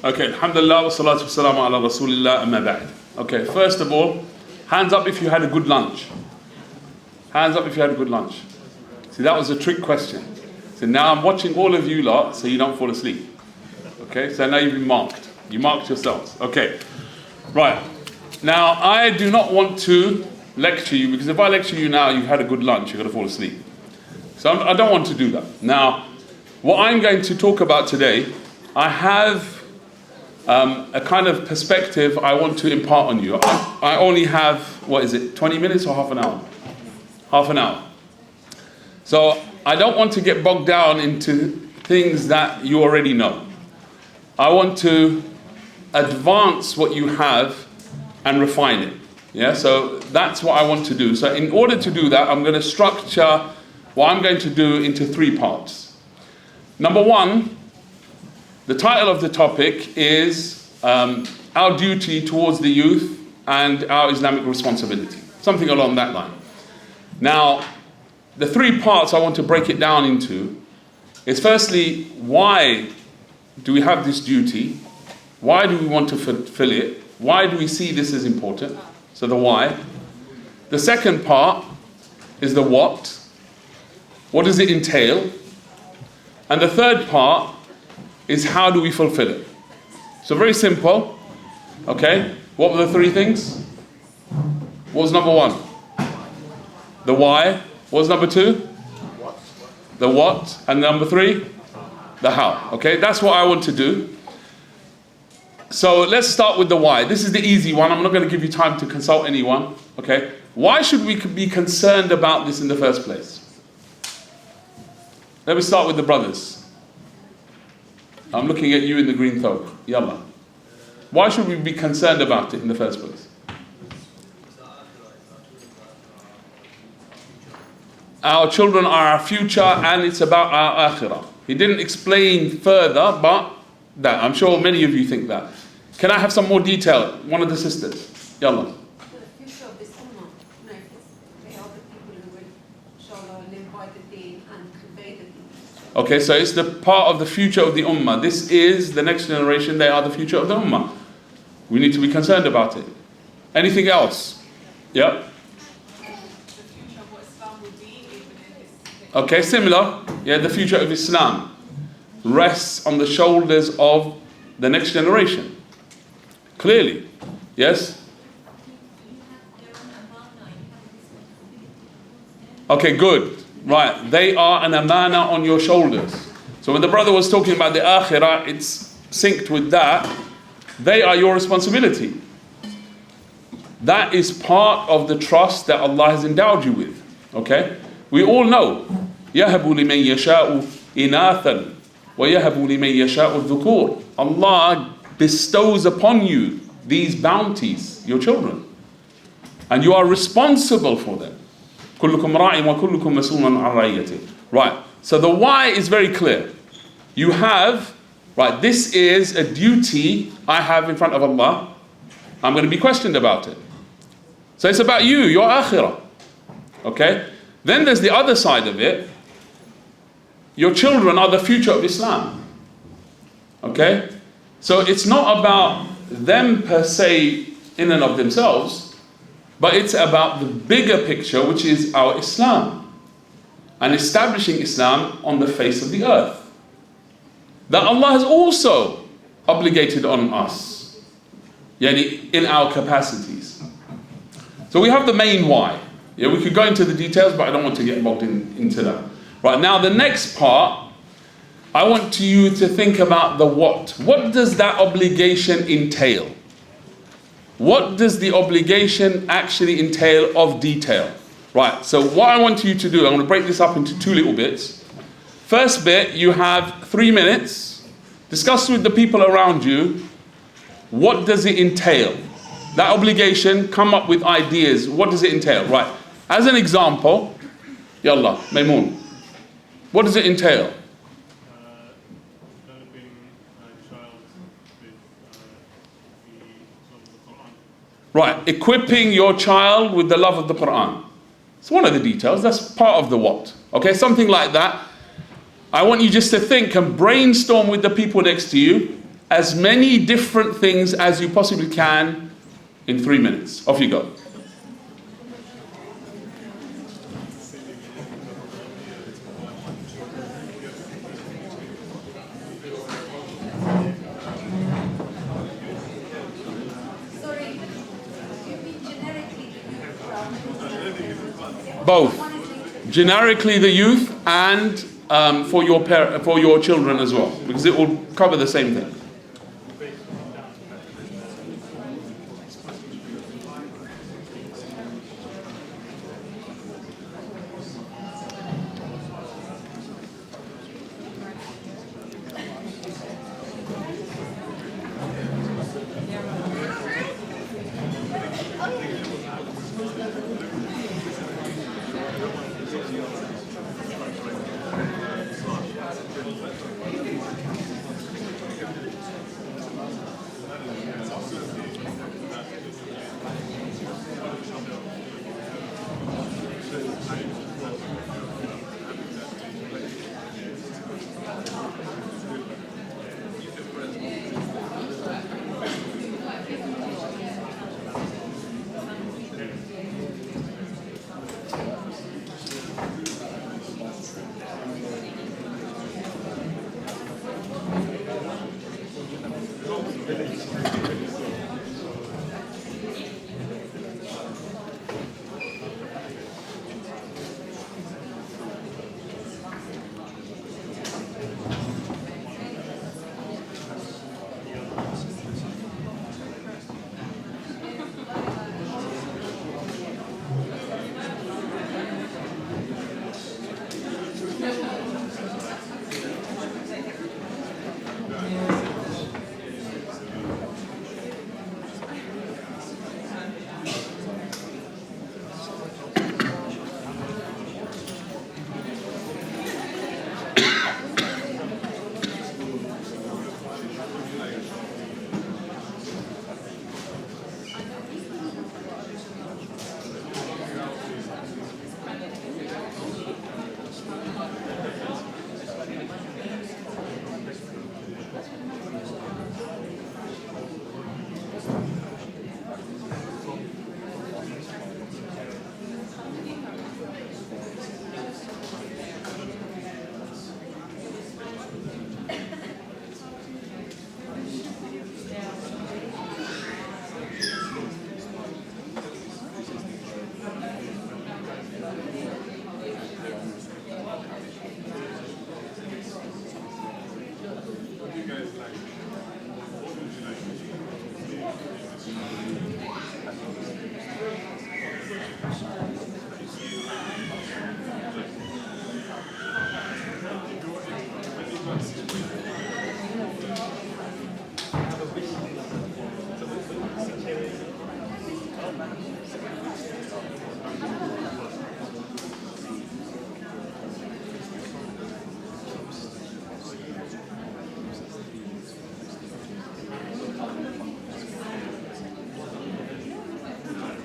Okay, alhamdulillah wa salatu wa salamu ala rasulillah amma ba'd. Okay, first of all, hands up if you had a good lunch. Hands up if you had a good lunch. See, that was a trick question. So now I'm watching all of you lot so you don't fall asleep. Okay, so now you've been marked. You marked yourselves. Okay, right. Now, I do not want to lecture you, because if I lecture you now, you've had a good lunch, you're going to fall asleep. So I don't want to do that. Now, what I'm going to talk about today, I have a kind of perspective I want to impart on you. I only have, 20 minutes or half an hour? Half an hour. So I don't want to get bogged down into things that you already know. I want to advance what you have and refine it. Yeah, so that's what I want to do. So in order to do that, I'm going to structure what I'm going to do into 3 parts. Number 1, the title of the topic is our duty towards the youth and our Islamic responsibility. Something along that line. Now, the 3 parts I want to break it down into is, firstly, why do we have this duty? Why do we want to fulfill it? Why do we see this as important? So the why. The second part is the what. What does it entail? And the third part is how do we fulfill it? So very simple. Okay, what were the 3 things? What was number 1? The why. What was number 2? The what. And number 3? The how. Okay, that's what I want to do. So let's start with the why. This is the easy one. I'm not going to give you time to consult anyone. Okay, why should we be concerned about this in the first place? Let me start with the brothers. I'm looking at you in the green thobe. Yalla. Why should we be concerned about it in the first place? Our children are our future, and it's about our akhirah. He didn't explain further, but that, I'm sure many of you think that. Can I have some more detail? One of the sisters. Yalla. The future of this ummah, they are the people who will, inshallah, live by the deen and convey the deen. Okay, so it's the part of the future of the ummah. This is the next generation. They are the future of the ummah. We need to be concerned about it. Anything else? Yeah. The future of what Islam will be, even in this. Okay, similar. Yeah, the future of Islam rests on the shoulders of the next generation. Clearly. Yes? Okay, good. Right, they are an amana on your shoulders. So when the brother was talking about the akhirah, it's synced with that. They are your responsibility. That is part of the trust that Allah has endowed you with. Okay? We all know. يَهَبُ لِمَنْ يَشَاءُ إِنَاثًا وَيَهَبُ لِمَنْ يَشَاءُ الذُّكُورِ. Allah bestows upon you these bounties, your children. And you are responsible for them. كُلُّكُمْ رَاعٍ وَكُلُّكُمْ مَسْئُولٌ عَنْ رَعِيَّتِهِ. Right. So the why is very clear. You have, right, this is a duty I have in front of Allah. I'm going to be questioned about it. So it's about you, your akhirah. Okay? Then there's the other side of it. Your children are the future of Islam. Okay? So it's not about them per se in and of themselves, but it's about the bigger picture, which is our Islam and establishing Islam on the face of the earth. That Allah has also obligated on us, yani in our capacities. So we have the main why. Yeah, we could go into the details, but I don't want to get bogged into that. Right, now the next part, I want you to think about the what. What does that obligation entail? What does the obligation actually entail of detail? Right, so what I want you to do, I'm going to break this up into 2 little bits. First bit, you have 3 minutes. Discuss with the people around you, what does it entail? That obligation, come up with ideas. What does it entail? Right, as an example, Yallah, Maymoon. What does it entail? Developing a child with the love of the Quran. Right, equipping your child with the love of the Quran. It's one of the details, that's part of the what. Okay, something like that. I want you just to think and brainstorm with the people next to you. as many different things as you possibly can in 3 minutes. Off you go. Sorry, you mean generically the youth? Both. Generically the youth and for your children as well, because it will cover the same thing.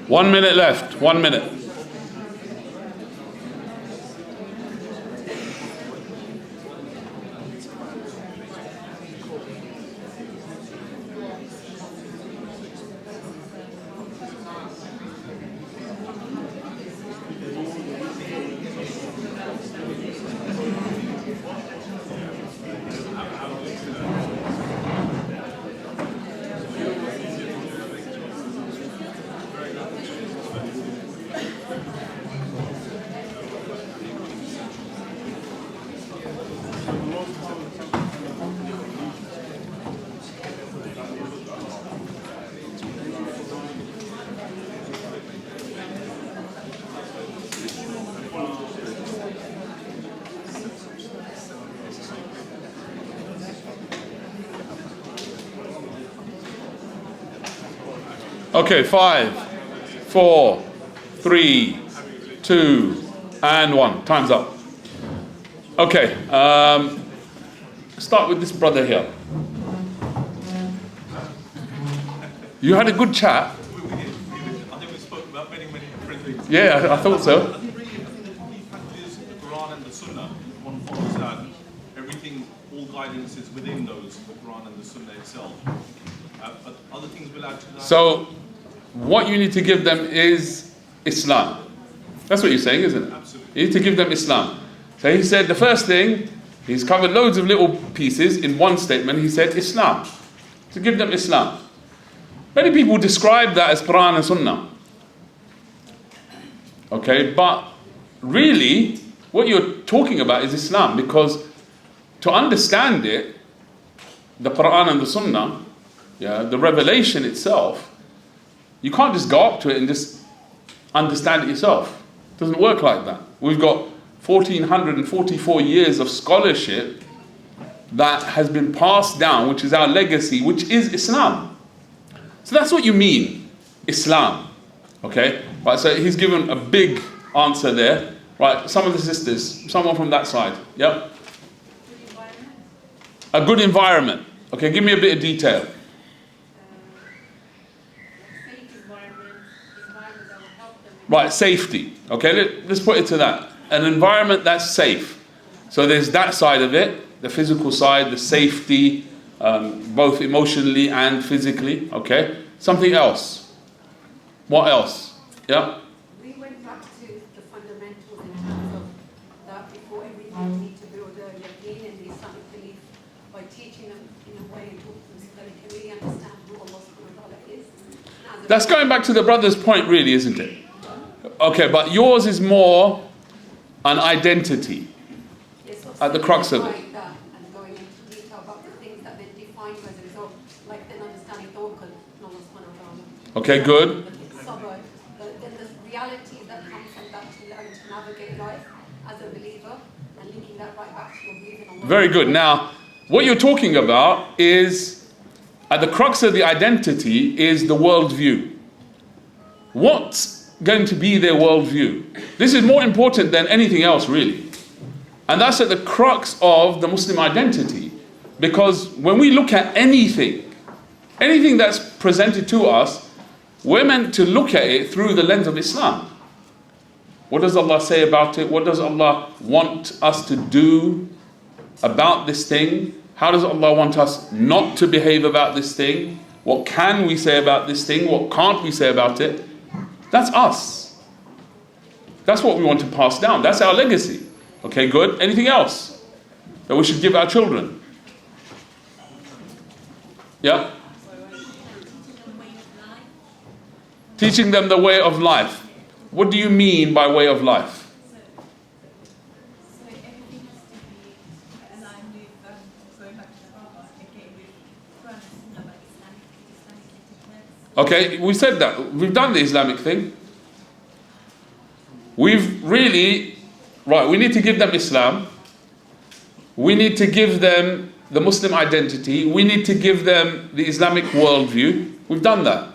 One minute left. 1 minute. Okay, 5, 4, 3, 2, and 1. Time's up. Okay, start with this brother here. You had a good chat. I think we spoke about many different things. Yeah, I thought so. The packages, the Quran and the Sunnah, one follows that. Everything, all guidance is within those, the Quran and the Sunnah itself. But other things will add to that. So, what you need to give them is Islam. That's what you're saying, isn't it? Absolutely. You need to give them Islam. So he said the first thing, he's covered loads of little pieces in one statement. He said Islam. To give them Islam. Many people describe that as Quran and Sunnah. Okay, but really, what you're talking about is Islam, because to understand it, the Quran and the Sunnah, the revelation itself, you can't just go up to it and just understand it yourself. It doesn't work like that. We've got 1444 years of scholarship that has been passed down, which is our legacy, which is Islam. So that's what you mean, Islam. Okay? Right, so he's given a big answer there. Right, some of the sisters, someone from that side. Yep. A good environment. Okay, give me a bit of detail. Safe environment that will help them. Right, safety. Okay, let's put it to that. An environment that's safe. So there's that side of it, the physical side, the safety, both emotionally and physically. Okay, something else. What else? Yeah. We went back to the fundamentals in terms of that before everything we need to build a yaqeen and the Islamic belief by teaching them in a way and talk to them so that they can really understand who Allah subhanahu wa ta'ala is. And as a That's going back to the brother's point, really, isn't it? Okay, but yours is more an identity. Yes, so at the crux of it. simplifying that and going into detail about the things that then define you as a result, like then understanding tawakkul and Allah subhanahu wa ta'ala. Okay, good. The sabr, then the reality that comes from that to learn to navigate life as a believer and linking that right back to your belief in Allah. Very good. Now, what you're talking about is, at the crux of the identity is the worldview. What's going to be their worldview? This is more important than anything else, really. And that's at the crux of the Muslim identity. Because when we look at anything that's presented to us, we're meant to look at it through the lens of Islam. What does Allah say about it? What does Allah want us to do about this thing? How does Allah want us not to behave about this thing? What can we say about this thing? What can't we say about it? That's us. That's what we want to pass down. That's our legacy. Okay, good. Anything else that we should give our children? Yeah? Teaching them the way of life. What do you mean by way of life? So everything has to be aligned with, going back to the Baba, again with Quran and Sunnah, but Islamic Okay, we said that. We've done the Islamic thing. We've really, right, we need to give them Islam. We need to give them the Muslim identity. We need to give them the Islamic worldview. We've done that.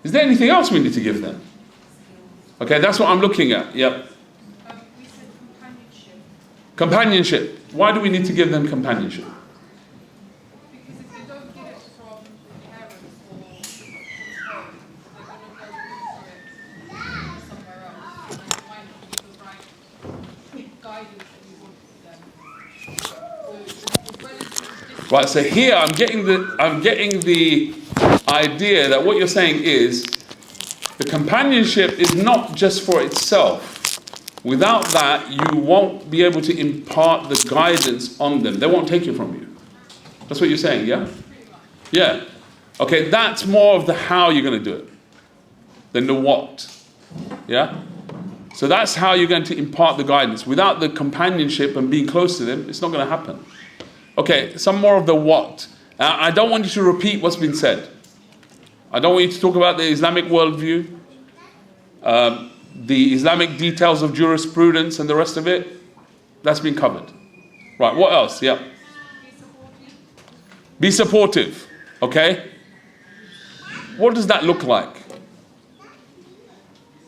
Is there anything else we need to give them? Okay, that's what I'm looking at. Yep. we said companionship, Companionship. Why do we need to give them companionship? because if they don't get it from parents or from home, they're going to go into it somewhere else, and it might not be the right guidance that you want for them. So it's relatively different. Right, so here I'm getting the idea that what you're saying is the companionship is not just for itself. Without that, you won't be able to impart the guidance on them. They won't take it from you. That's what you're saying, yeah? Yeah. Okay, that's more of the how you're going to do it than the what. Yeah? So that's how you're going to impart the guidance. Without the companionship and being close to them, it's not going to happen. Okay, some more of the what. I don't want you to repeat what's been said. I don't want you to talk about the Islamic worldview, the Islamic details of jurisprudence and the rest of it. That's been covered. Right, what else? Yeah. Be supportive. Okay? What does that look like?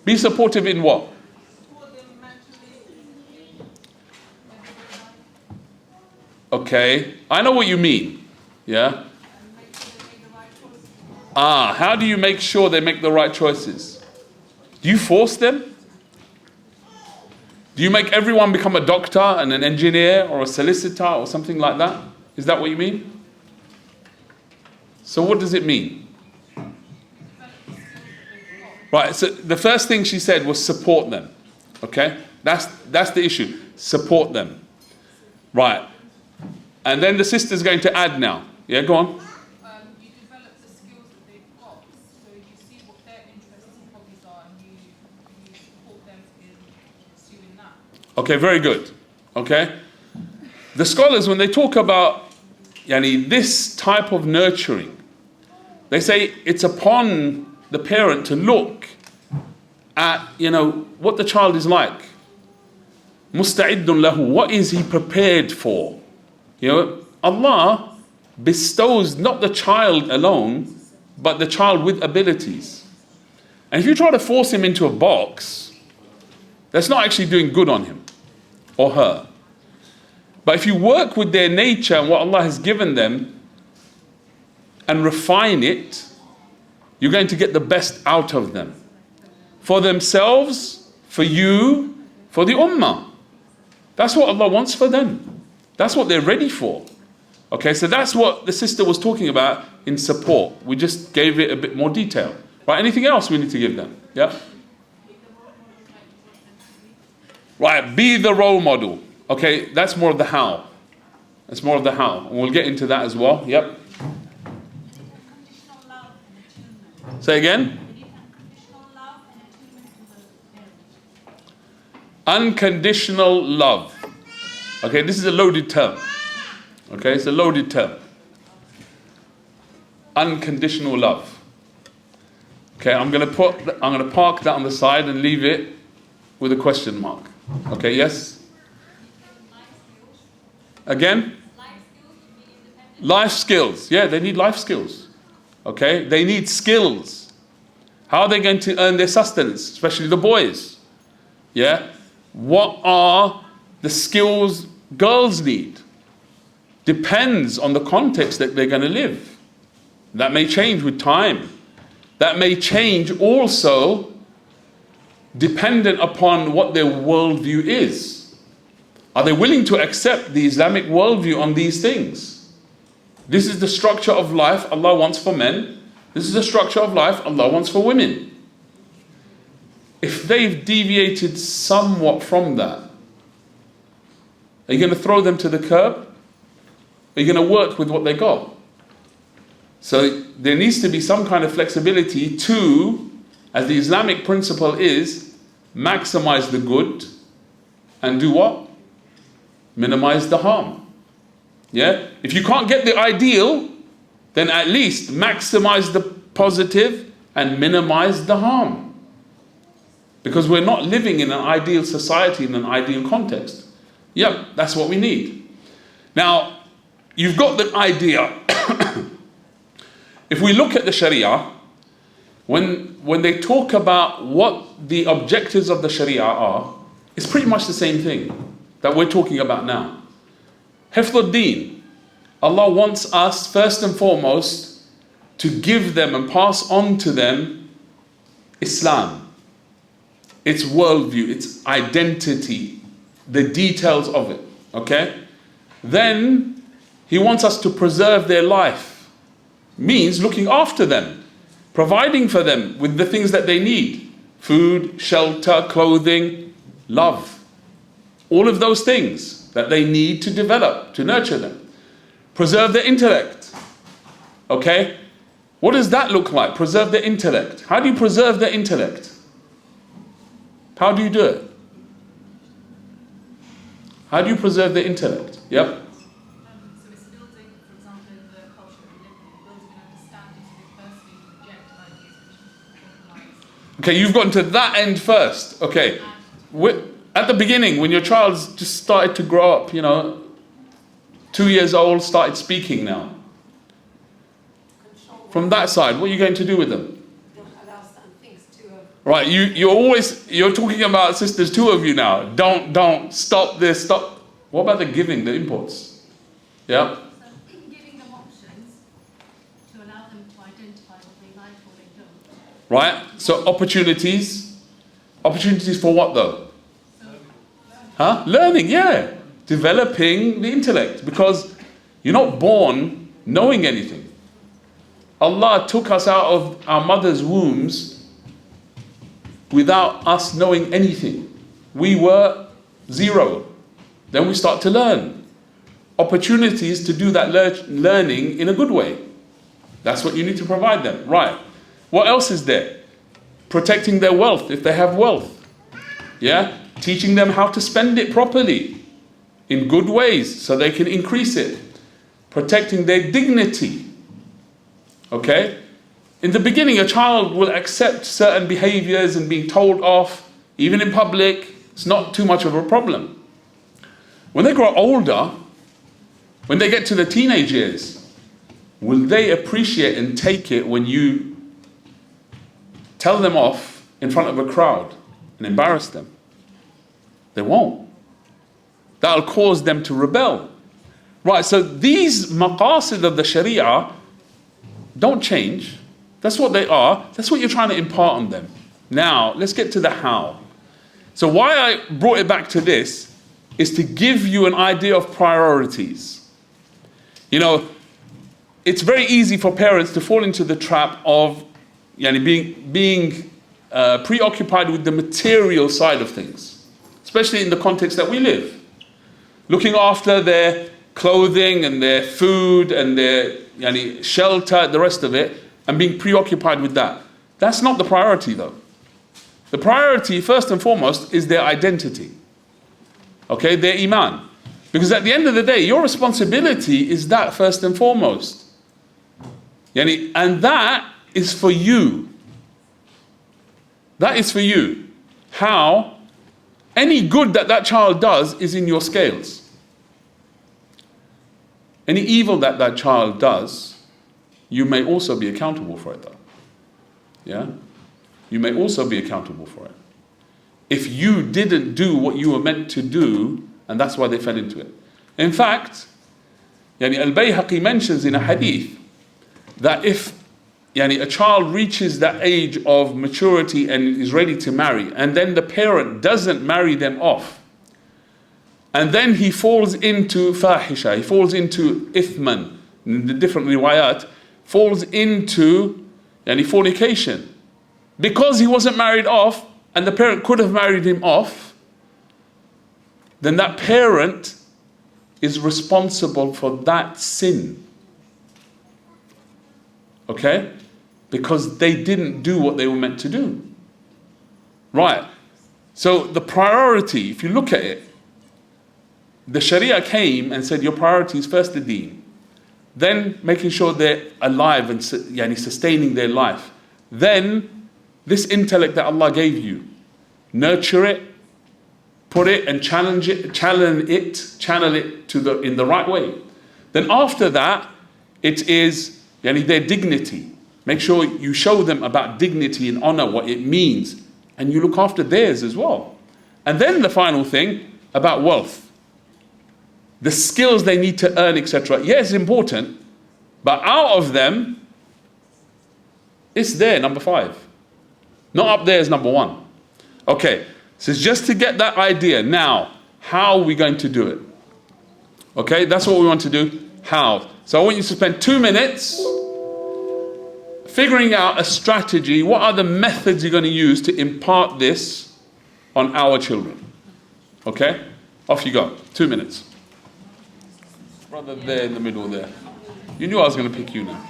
Be supportive in what? Okay, I know what you mean. Yeah? How do you make sure they make the right choices? Do you force them? Do you make everyone become a doctor and an engineer or a solicitor or something like that? Is that what you mean? So what does it mean? Right, so the first thing she said was support them. Okay? That's the issue. Support them. Right. And then the sister's going to add now. Yeah, go on. You develop the skills that they've got, so you see what their interests and hobbies are, and you support them in pursuing that. Okay, very good. Okay? The scholars, when they talk about this type of nurturing, they say it's upon the parent to look at, what the child is like. Musta'iddun lahu, what is he prepared for? Allah bestows not the child alone, but the child with abilities. And if you try to force him into a box, that's not actually doing good on him or her. But if you work with their nature and what Allah has given them and refine it, you're going to get the best out of them. For themselves, for you, for the ummah. That's what Allah wants for them. That's what they're ready for. Okay, so that's what the sister was talking about in support. We just gave it a bit more detail. Right, anything else we need to give them? Yeah? Right, be the role model. Okay, that's more of the how. That's more of the how. And we'll get into that as well. Yep. Say again? Unconditional love. Okay, this is a loaded term. Okay, it's a loaded term. Unconditional love. Okay, I'm gonna park that on the side and leave it with a question mark. Okay, yes? Again? Life skills. Yeah, they need life skills. Okay, they need skills. How are they going to earn their sustenance, especially the boys? Yeah? What are the skills girls need? Depends on the context that they're going to live. That may change with time. That may change also dependent upon what their worldview is. Are they willing to accept the Islamic worldview on these things? This is the structure of life Allah wants for men. This is the structure of life Allah wants for women. If they've deviated somewhat from that, are you going to throw them to the curb? Are you going to work with what they got? So there needs to be some kind of flexibility to, as the Islamic principle is, maximize the good and do what? Minimize the harm. Yeah? If you can't get the ideal, then at least maximize the positive and minimize the harm. Because we're not living in an ideal society, in an ideal context. Yep, that's what we need. Now, you've got the idea. If we look at the Sharia, when they talk about what the objectives of the Sharia are, it's pretty much the same thing that we're talking about now. Hifdud-Din. Allah wants us, first and foremost, to give them and pass on to them Islam. Its worldview, its identity, the details of it. Okay? Then He wants us to preserve their life. Means looking after them, providing for them with the things that they need. Food, shelter, clothing, love. All of those things that they need to develop, to nurture them. Preserve their intellect. Okay? What does that look like? Preserve their intellect. How do you preserve their intellect? How do you do it? How do you preserve their intellect? Yep. So it's building, for example, in the culture that we live in, building an understanding so they firstly reject ideas which compromise. Okay, you've gotten to that end first. Okay. At the beginning, when your child's just started to grow up, 2 years old, started speaking now. From that side, what are you going to do with them? Don't allow certain things to Right, you're talking about sisters, two of you now. Don't stop this, stop. What about the giving, the inputs? Yeah? So giving them options to allow them to identify what they like or they don't. Right? So opportunities. Opportunities for what though? Huh? Learning, yeah. Developing the intellect. Because you're not born knowing anything. Allah took us out of our mother's wombs without us knowing anything. We were zero. Then we start to learn. Opportunities to do that learning in a good way. That's what you need to provide them. Right. What else is there? Protecting their wealth if they have wealth. Yeah? Teaching them how to spend it properly in good ways so they can increase it. Protecting their dignity. Okay? In the beginning, a child will accept certain behaviors and being told off, even in public. It's not too much of a problem. When they grow older, when they get to the teenage years, will they appreciate and take it when you tell them off in front of a crowd and embarrass them? They won't. That'll cause them to rebel. Right, so these maqasid of the Sharia don't change. That's what they are. That's what you're trying to impart on them. Now, let's get to the how. So why I brought it back to this is to give you an idea of priorities. You know, it's very easy for parents to fall into the trap of being preoccupied with the material side of things, especially in the context that we live. Looking after their clothing and their food and their shelter, the rest of it, and being preoccupied with that. That's not the priority though. The priority, first and foremost, is their identity. Okay, their iman. Because at the end of the day, your responsibility is that first and foremost. And that is for you. That is for you. How? Any good that that child does is in your scales. Any evil that that child does, you may also be accountable for it though. Yeah? You may also be accountable for it. If you didn't do what you were meant to do, and that's why they fell into it. In fact, Al-Bayhaqi mentions in a hadith that if a child reaches that age of maturity and is ready to marry, and then the parent doesn't marry them off, and then he falls into fahisha, he falls into ithman, in the different riwayat, falls into fornication, because he wasn't married off, and the parent could have married him off, then that parent is responsible for that sin. Okay? Because they didn't do what they were meant to do. Right. So the priority, if you look at it, the Sharia came and said your priority is first the deen, then making sure they're alive and sustaining their life. Then this intellect that Allah gave you, nurture it, put it and channel it to in the right way. Then after that, it is their dignity. Make sure you show them about dignity and honor, what it means, and you look after theirs as well. And then the final thing about wealth, the skills they need to earn, etc. Yeah, it's important, but out of them, it's there, number 5. Not up there as number 1. Okay, so just to get that idea. Now, how are we going to do it? Okay, that's what we want to do. How? So I want you to spend 2 minutes figuring out a strategy. What are the methods you're going to use to impart this on our children? Okay, off you go. 2 minutes. Brother there in the middle there. You knew I was going to pick you now.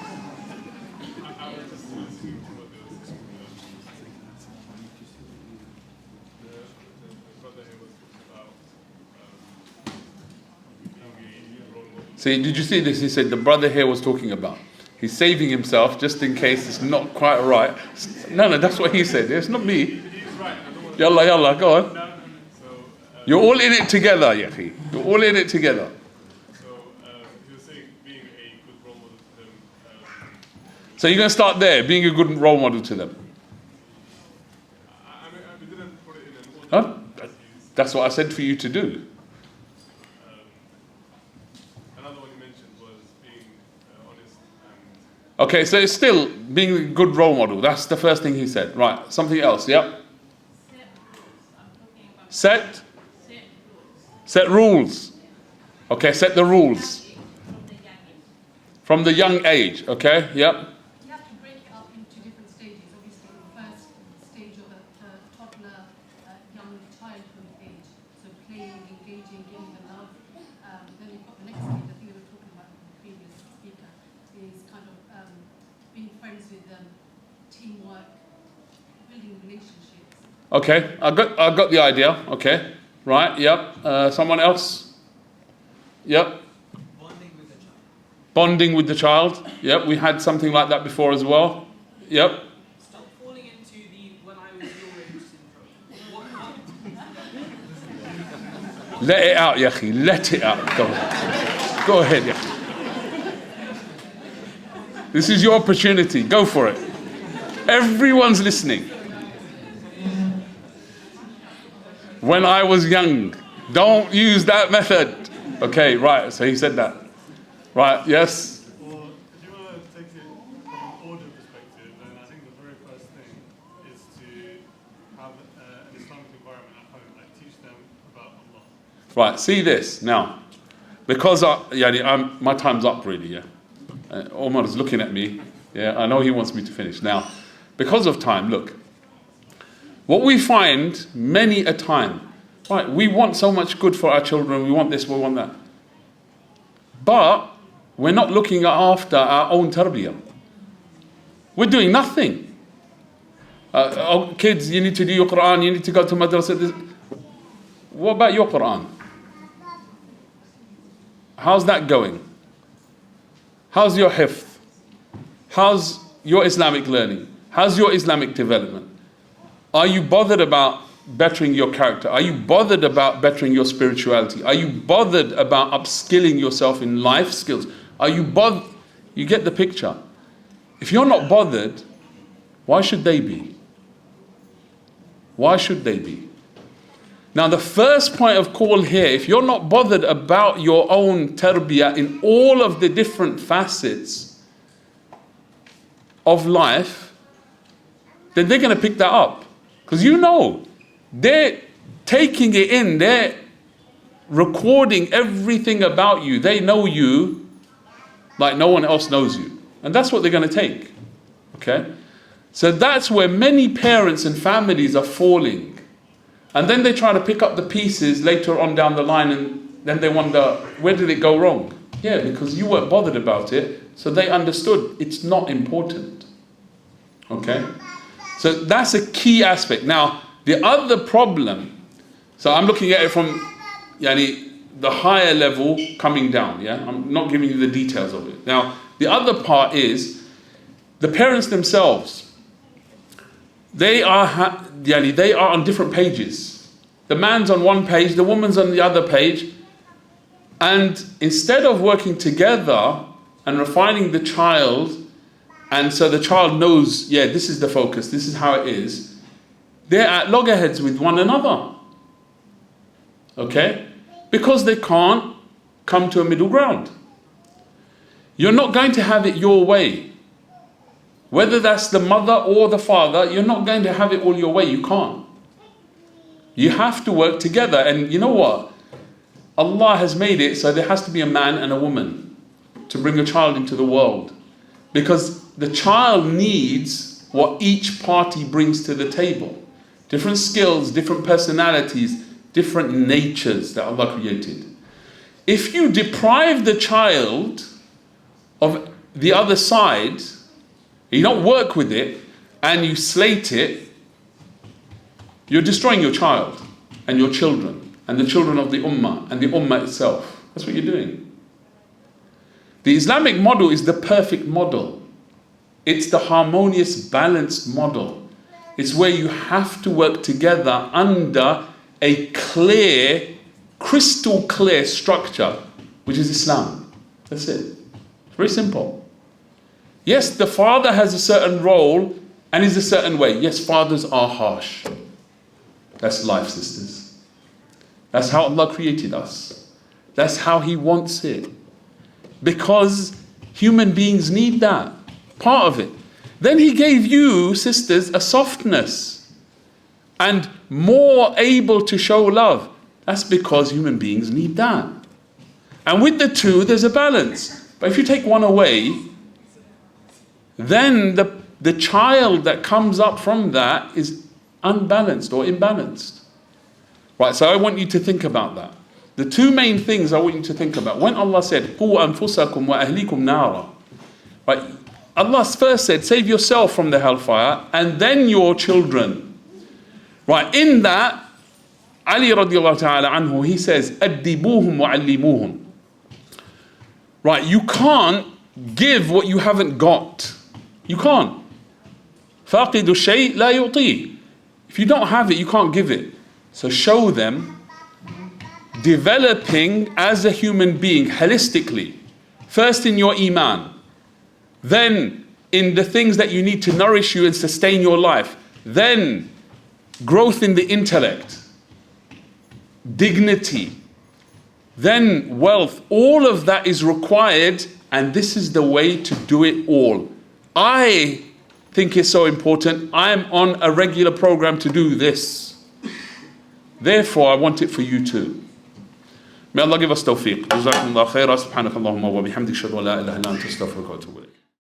See, did you see this? He said the brother here was talking about. He's saving himself just in case it's not quite right. No, that's what he said. It's not me. Yalla, go on. You're all in it together, Yahi. You're all in it together. He was saying being a good role model to them. So you're going to start there, being a good role model to them. We didn't put it in an order. Huh? That's what I said for you to do. Another one you mentioned was being honest and... Okay, so it's still being a good role model. That's the first thing he said. Right, something else, yep. Set rules. Okay, set the rules. From the young age, okay, yep. up into different stages. Obviously, the first stage of the toddler, young childhood age, so playing, engaging, giving the love. Then you've got the next stage, I think we were talking about with the previous speaker, is kind of being friends with them, teamwork, building relationships. Okay, I got the idea. Okay, right. Yep. Someone else. Yep. Bonding with the child. Yep. We had something like that before as well. Yep. Stop falling into the when I was your age syndrome. Let it out, Yahi. Let it out. Go ahead, Yahi. This is your opportunity. Go for it. Everyone's listening. When I was young. Don't use that method. Okay, right. So he said that. Right, yes? Well, if you want to take it from an order perspective, then I think the very first thing is to have an Islamic environment at home, like teach them about Allah. Right, see this now. Because my time's up really, yeah. Omar is looking at me. Yeah, I know he wants me to finish. Now, because of time, look. What we find many a time, right, we want so much good for our children, we want this, we want that. But we're not looking after our own tarbiyah. We're doing nothing. Oh, kids, you need to do your Quran, you need to go to madrasa. What about your Quran? How's that going? How's your hifth? How's your Islamic learning? How's your Islamic development? Are you bothered about bettering your character? Are you bothered about bettering your spirituality? Are you bothered about upskilling yourself in life skills? Are you bothered? You get the picture. If you're not bothered, why should they be? Why should they be? Now the first point of call here, if you're not bothered about your own tarbiyah in all of the different facets of life, then they're going to pick that up. Because you know, they're taking it in, they're recording everything about you. They know you like no one else knows you. And that's what they're going to take. Okay? So that's where many parents and families are falling. And then they try to pick up the pieces later on down the line, and then they wonder, where did it go wrong? Yeah, because you weren't bothered about it, so they understood it's not important. Okay? So that's a key aspect. Now, the other problem, so I'm looking at it from the higher level coming down, yeah? I'm not giving you the details of it. Now, the other part is the parents themselves. They are on different pages. The man's on one page, the woman's on the other page. And instead of working together and refining the child, and so the child knows, yeah, this is the focus, this is how it is, they're at loggerheads with one another. Okay? Because they can't come to a middle ground. You're not going to have it your way. Whether that's the mother or the father, you're not going to have it all your way. You can't. You have to work together. And you know what? Allah has made it so there has to be a man and a woman to bring a child into the world. Because the child needs what each party brings to the table. Different skills, different personalities, different natures that Allah created. If you deprive the child of the other side, you don't work with it, and you slate it, you're destroying your child and your children and the children of the ummah and the ummah itself. That's what you're doing. The Islamic model is the perfect model. It's the harmonious, balanced model. It's where you have to work together under a clear, crystal clear structure, which is Islam. That's it. It's very simple. Yes, the father has a certain role and is a certain way. Yes, fathers are harsh. That's life, sisters. That's how Allah created us. That's how He wants it. Because human beings need that. Part of it. Then He gave you, sisters, a softness and more able to show love. That's because human beings need that. And with the two, there's a balance. But if you take one away, then the child that comes up from that is unbalanced or imbalanced. Right, so I want you to think about that. The two main things I want you to think about. When Allah said, قُوْ أَنفُسَكُمْ وَأَهْلِكُمْ نَارًا, right, Allah first said, save yourself from the hellfire and then your children. Right, in that, Ali radiallahu ta'ala anhu, he says, أَدِّبُوهُمْ وَعَلِّمُوهُمْ. Right, you can't give what you haven't got. You can't. فَاقِدُ الشَّيْء لَا يُعْطِيهِ. If you don't have it, you can't give it. So show them developing as a human being holistically. First in your iman, then in the things that you need to nourish you and sustain your life, then growth in the intellect, dignity, then wealth. All of that is required, and this is the way to do it all. I think it's so important. I am on a regular program to do this. Therefore, I want it for you too. May Allah give us tawfiq. Jazakumullah khairah. Subhanakallahumma wa bihamdik. Ashhadu an la ilaha illa anta astaghfiruka wa atubu ilayk.